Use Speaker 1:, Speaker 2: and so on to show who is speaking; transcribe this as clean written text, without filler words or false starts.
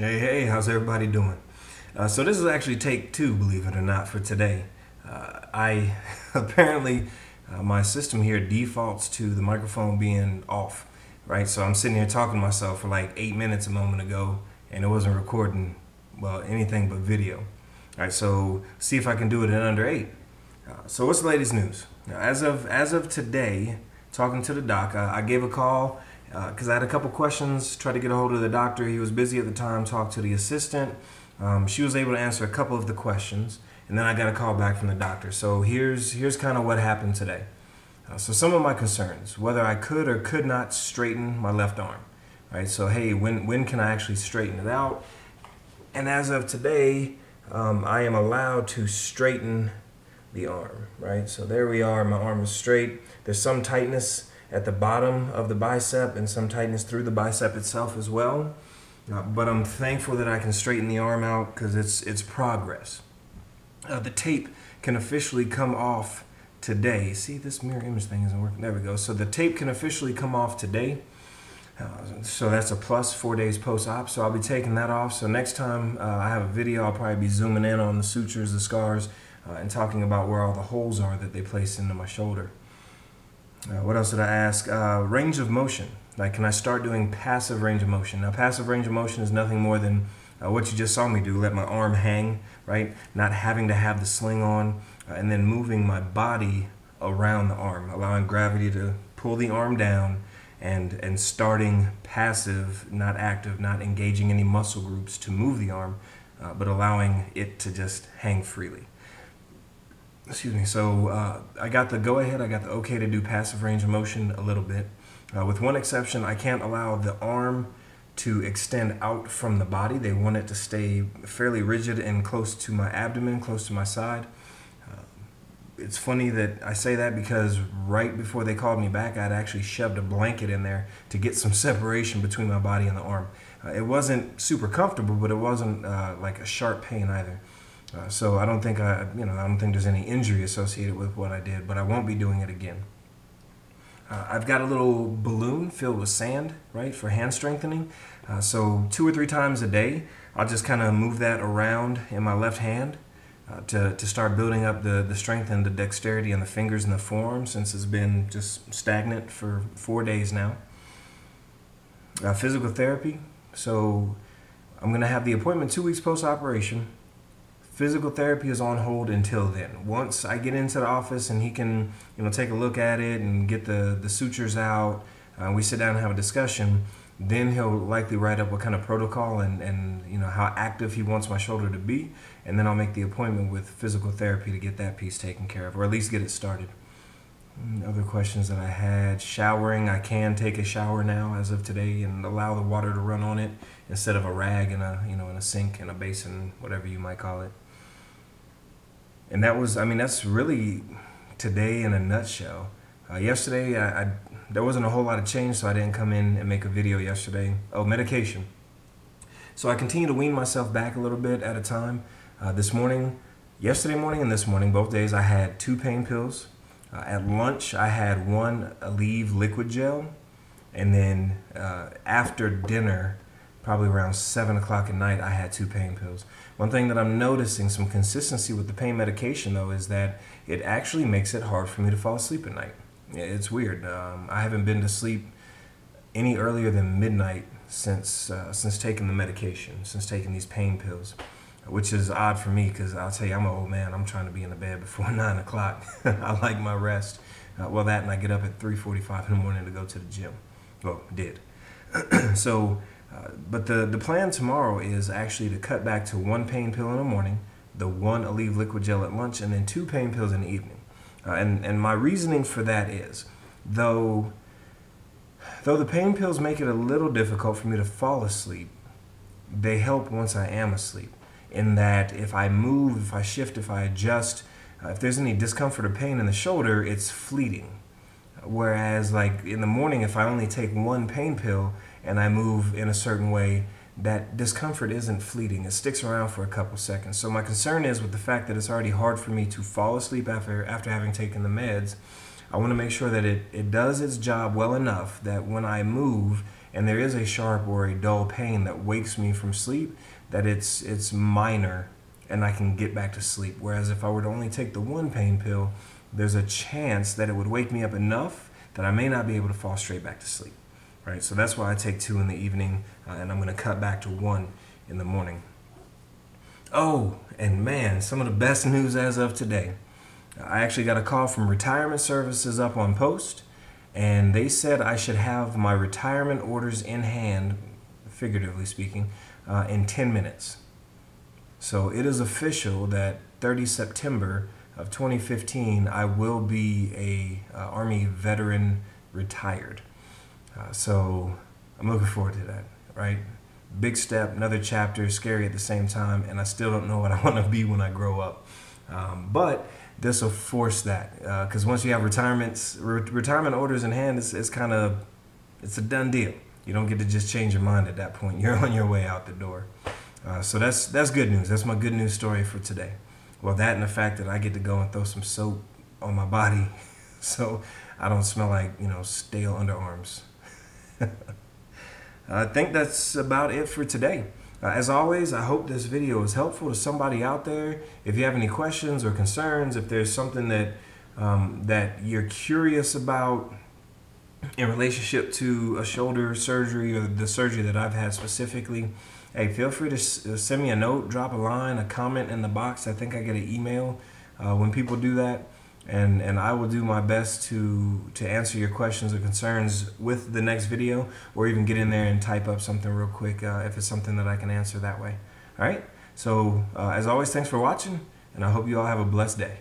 Speaker 1: Hey, how's everybody doing? So this is actually take two, believe it or not, for today. I apparently my system here defaults to the microphone being off, right? So I'm sitting here talking to myself for like 8 minutes a moment ago, and it wasn't recording well anything but video. All right, so see if I can do it in under 8. So what's the latest news? Now, as of today, talking to the doc, I gave a call because I had a couple questions. Tried to get a hold of the doctor. He was busy at the time. Talked to the assistant. She was able to answer a couple of the questions, and then I got a call back from the doctor. So here's kind of what happened today. So some of my concerns, whether I could or could not straighten my left arm. Right. So hey, when can I actually straighten it out? And as of today, I am allowed to straighten the arm, right? So there we are, my arm is straight. There's some tightness at the bottom of the bicep and some tightness through the bicep itself as well. But I'm thankful that I can straighten the arm out because it's progress. The tape can officially come off today. See, this mirror image thing isn't working. There we go. So the tape can officially come off today. So that's a plus 4 days post-op. So I'll be taking that off. So next time I have a video, I'll probably be zooming in on the sutures, the scars, and talking about where all the holes are that they placed into my shoulder. What else did I ask? Range of motion. Like, can I start doing passive range of motion? Now, passive range of motion is nothing more than what you just saw me do. Let my arm hang, right? Not having to have the sling on, and then moving my body around the arm, allowing gravity to pull the arm down, and starting passive, not active, not engaging any muscle groups to move the arm, but allowing it to just hang freely. Excuse me. So I got the go-ahead, I got the okay to do passive range of motion a little bit. With one exception, I can't allow the arm to extend out from the body. They want it to stay fairly rigid and close to my abdomen, close to my side. It's funny that I say that because right before they called me back, I'd actually shoved a blanket in there to get some separation between my body and the arm. It wasn't super comfortable, but it wasn't like a sharp pain either. So I don't think I don't think there's any injury associated with what I did, but I won't be doing it again. I've got a little balloon filled with sand, right, for hand strengthening. So 2 or 3 times a day, I'll just kind of move that around in my left hand to start building up the strength and the dexterity in the fingers and the forearm, since it's been just stagnant for 4 days now. Physical therapy. So I'm going to have the appointment 2 weeks post-operation. Physical therapy is on hold until then. Once I get into the office and he can, take a look at it and get the sutures out, we sit down and have a discussion, then he'll likely write up what kind of protocol and how active he wants my shoulder to be, and then I'll make the appointment with physical therapy to get that piece taken care of, or at least get it started. Other questions that I had: showering. I can take a shower now as of today and allow the water to run on it instead of a rag in a sink, in a basin, whatever you might call it. And that's really today in a nutshell. Yesterday, there wasn't a whole lot of change, so I didn't come in and make a video yesterday. Oh, medication. So I continue to wean myself back a little bit at a time. Yesterday morning and this morning, both days, I had 2 pain pills. At lunch, I had 1 Aleve liquid gel. And then after dinner, probably around 7 o'clock at night, I had 2 pain pills. One thing that I'm noticing some consistency with the pain medication, though, is that it actually makes it hard for me to fall asleep at night. It's weird. I haven't been to sleep any earlier than midnight since taking the medication, since taking these pain pills, which is odd for me because I'll tell you, I'm an old man. I'm trying to be in the bed before 9 o'clock. I like my rest. Well, that, and I get up at 3:45 in the morning to go to the gym. Well, did. So... but the plan tomorrow is actually to cut back to 1 pain pill in the morning, the 1 Aleve liquid gel at lunch, and then 2 pain pills in the evening. And my reasoning for that is, though the pain pills make it a little difficult for me to fall asleep, they help once I am asleep. In that if I move, if I shift, if I adjust, if there's any discomfort or pain in the shoulder, it's fleeting. Whereas like in the morning, if I only take 1 pain pill and I move in a certain way, that discomfort isn't fleeting. It sticks around for a couple seconds. So my concern is with the fact that it's already hard for me to fall asleep after having taken the meds. I want to make sure that it does its job well enough that when I move, and there is a sharp or a dull pain that wakes me from sleep, that it's minor and I can get back to sleep. Whereas if I were to only take the one pain pill, there's a chance that it would wake me up enough that I may not be able to fall straight back to sleep. Right? So that's why I take 2 in the evening, and I'm going to cut back to 1 in the morning. Oh, and man, some of the best news as of today. I actually got a call from Retirement Services up on post, and they said I should have my retirement orders in hand, figuratively speaking, in 10 minutes. So it is official that 30 September of 2015, I will be a Army veteran retired. So I'm looking forward to that, right? Big step, another chapter, scary at the same time, and I still don't know what I want to be when I grow up. But this will force that, because once you have retirement orders in hand, it's a done deal. You don't get to just change your mind at that point. You're on your way out the door. So that's good news. That's my good news story for today. Well, that and the fact that I get to go and throw some soap on my body so I don't smell like, stale underarms. I think that's about it for today. As always, I hope this video is helpful to somebody out there. If you have any questions or concerns, if there's something that that you're curious about in relationship to a shoulder surgery or the surgery that I've had specifically, hey, feel free to send me a note, drop a line, a comment in the box. I think I get an email when people do that. And I will do my best to answer your questions or concerns with the next video, or even get in there and type up something real quick if it's something that I can answer that way. All right? So as always, thanks for watching, and I hope you all have a blessed day.